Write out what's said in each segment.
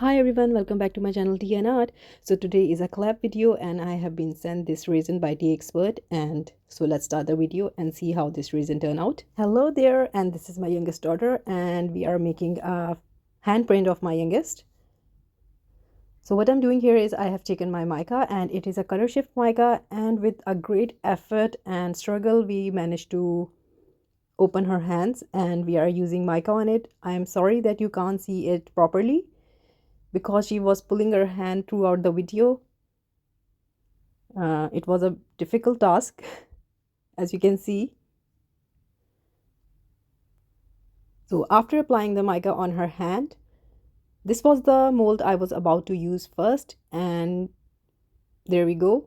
Hi everyone, welcome back to my channel Tea and Art. So today is a collab video and I have been sent this resin by Teexpert, and so let's start the video and see how this resin turn out. Hello there, and this is my youngest daughter and we are making a handprint of my youngest. So what I'm doing here is I have taken my mica, and it is a color shift mica, and with a great effort and struggle we managed to open her hands and we are using mica on it. I am sorry that you can't see it properly because she was pulling her hand throughout the video. It was a difficult task as you can see. So after applying the mica on her hand, this was the mold I was about to use first, and there we go.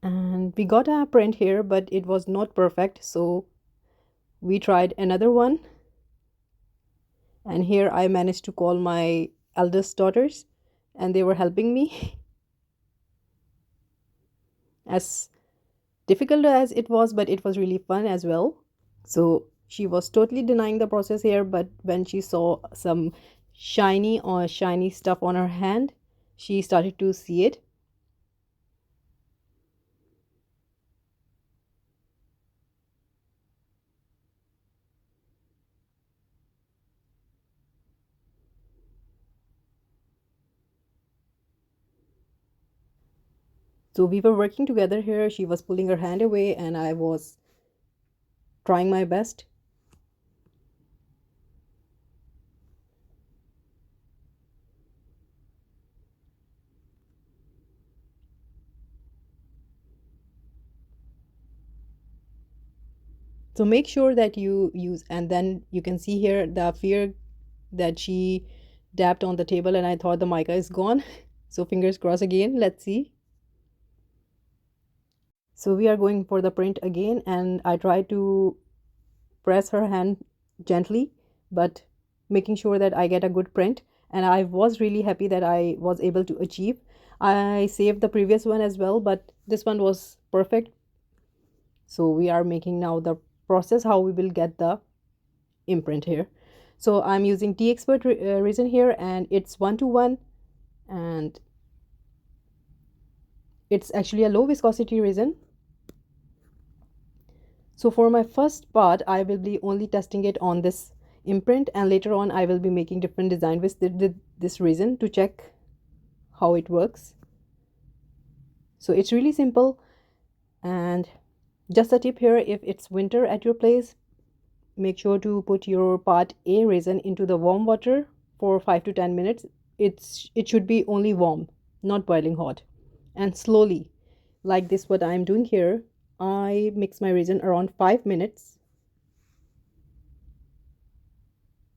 And we got a print here, but it was not perfect, so we tried another one. And here I managed to call my eldest daughters and they were helping me. As difficult as it was, but it was really fun as well. So she was totally denying the process here, but when she saw some shiny stuff on her hand, she started to see it. So we were working together here. She was pulling her hand away and I was trying my best. So make sure that you use, and then you can see here the fear that she dabbed on the table and I thought the mica is gone. So fingers crossed again, let's see. So we are going for the print again, and I try to press her hand gently, but making sure that I get a good print. And I was really happy that I was able to achieve. I saved the previous one as well, but this one was perfect. So we are making now the process how we will get the imprint here. So I'm using Teexpert resin here, and it's 1:1, and it's actually a low viscosity resin. So for my first part, I will be only testing it on this imprint, and later on I will be making different design with this resin to check how it works. So it's really simple. And just a tip here, if it's winter at your place, make sure to put your part A resin into the warm water for 5 to 10 minutes. It should be only warm, not boiling hot, and slowly, like this what I'm doing here. I mix my resin around 5 minutes,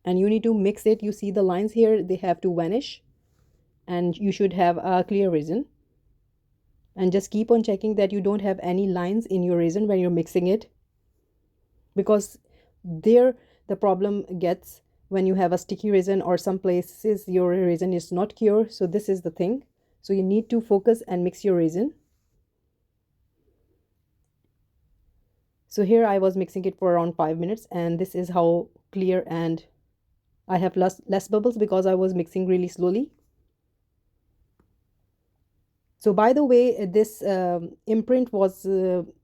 and you need to mix it. You see the lines here, they have to vanish, and you should have a clear resin. And just keep on checking that you don't have any lines in your resin when you're mixing it, because there the problem gets when you have a sticky resin, or some places your resin is not cure. So this is the thing. So you need to focus and mix your resin. So here I was mixing it for around 5 minutes, and this is how clear, and I have less bubbles because I was mixing really slowly. So by the way, this imprint was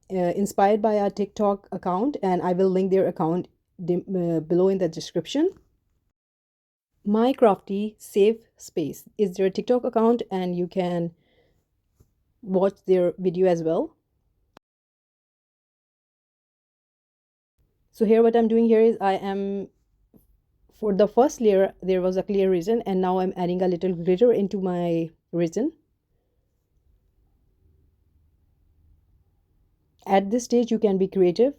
inspired by a TikTok account, and I will link their account below in the description. mycraftysafespace is their TikTok account, and you can watch their video as well. So here what I'm doing here is I am, for the first layer there was a clear resin, and now I'm adding a little glitter into my resin. At this stage you can be creative.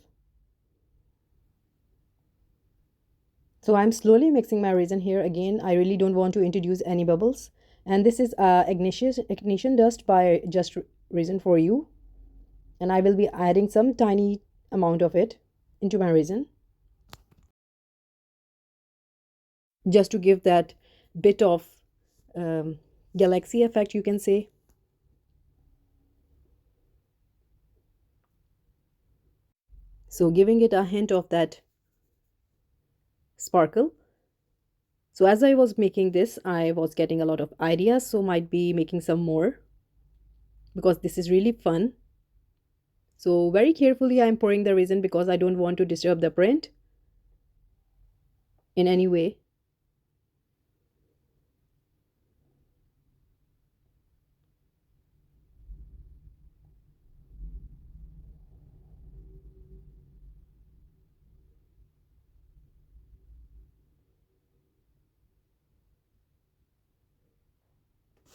So I'm slowly mixing my resin here. Again, I really don't want to introduce any bubbles. And this is ignition dust by Just Resin for You. And I will be adding some tiny amount of it into my resin, just to give that bit of galaxy effect, you can say. So giving it a hint of that sparkle. So as I was making this, I was getting a lot of ideas, so might be making some more because this is really fun. So very carefully I'm pouring the resin because I don't want to disturb the print in any way.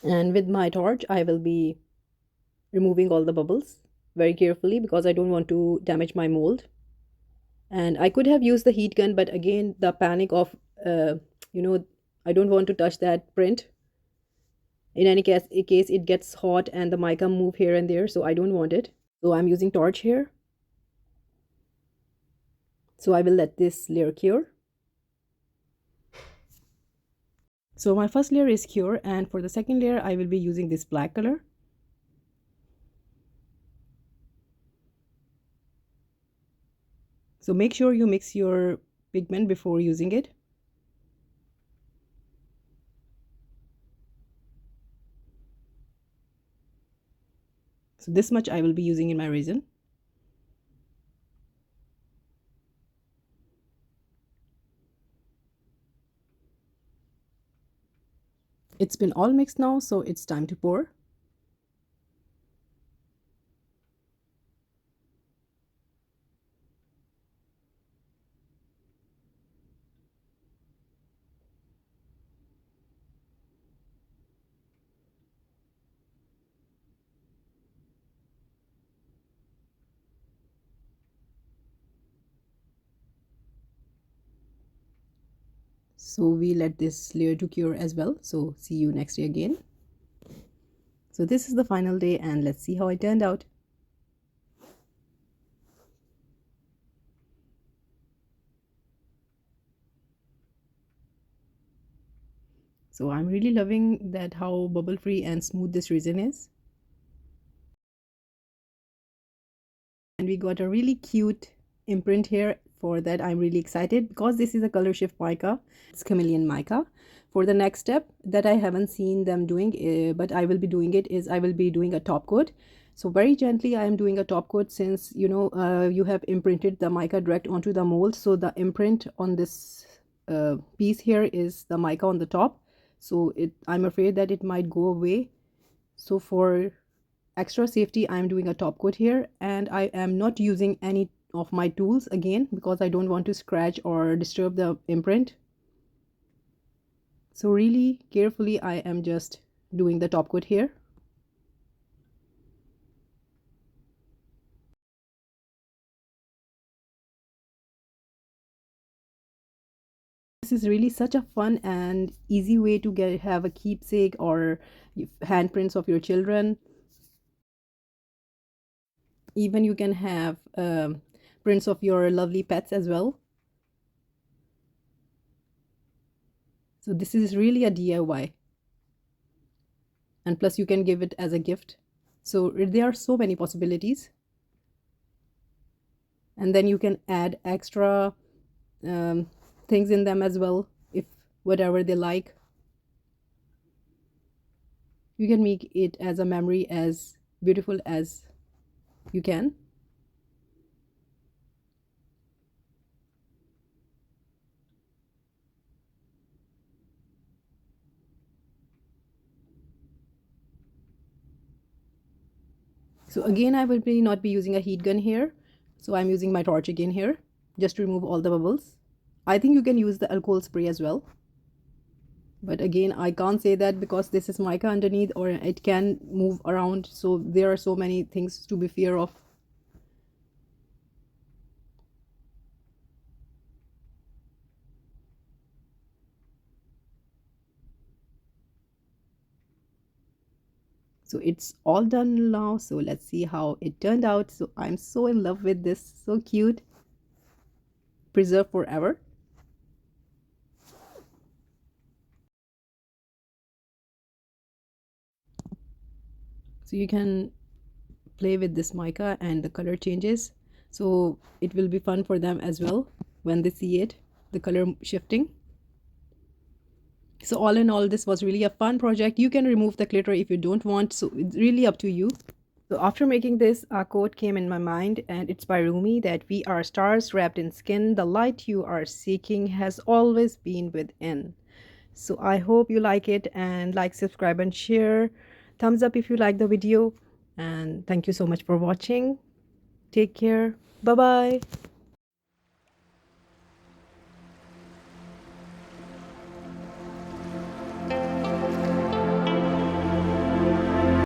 And with my torch, I will be removing all the bubbles very carefully because I don't want to damage my mold. And I could have used the heat gun, but again, the panic of, you know, I don't want to touch that print. In any case, it gets hot and the mica move here and there, so I don't want it. So I'm using torch here. So I will let this layer cure. So my first layer is cure, and for the second layer, I will be using this black color. So make sure you mix your pigment before using it. So this much I will be using in my resin. It's been all mixed now, so it's time to pour. So we let this layer to cure as well. So see you next day again. So this is the final day and let's see how it turned out. So I'm really loving that how bubble free and smooth this resin is. And we got a really cute imprint here. For that I'm really excited because this is a color shift mica. It's chameleon mica. For the next step that I haven't seen them doing, but I will be doing it, is I will be doing a top coat. So very gently I am doing a top coat, since you know you have imprinted the mica direct onto the mold, so the imprint on this piece here is the mica on the top. So I'm afraid that it might go away. So for extra safety I'm doing a top coat here, and I am not using any of my tools again because I don't want to scratch or disturb the imprint. So really carefully I am just doing the top coat here. This is really such a fun and easy way to have a keepsake or handprints of your children. Even you can have prints of your lovely pets as well. So this is really a DIY, and plus you can give it as a gift. So there are so many possibilities, and then you can add extra things in them as well, if whatever they like. You can make it as a memory as beautiful as you can. So again I will not be using a heat gun here, so I'm using my torch again here just to remove all the bubbles. I think you can use the alcohol spray as well, but again I can't say that because this is mica underneath, or it can move around, so there are so many things to be fear of. So it's all done now, so let's see how it turned out. So I'm so in love with this, so cute. Preserve forever. So you can play with this mica and the color changes, so it will be fun for them as well when they see it. the color shifting. So all in all, this was really a fun project. You can remove the glitter if you don't want, so it's really up to you. So after making this, a quote came in my mind, and it's by Rumi, that we are stars wrapped in skin. The light you are seeking has always been within. So I hope you like it, and like, subscribe, and share. Thumbs up if you like the video, and thank you so much for watching. Take care. Bye bye.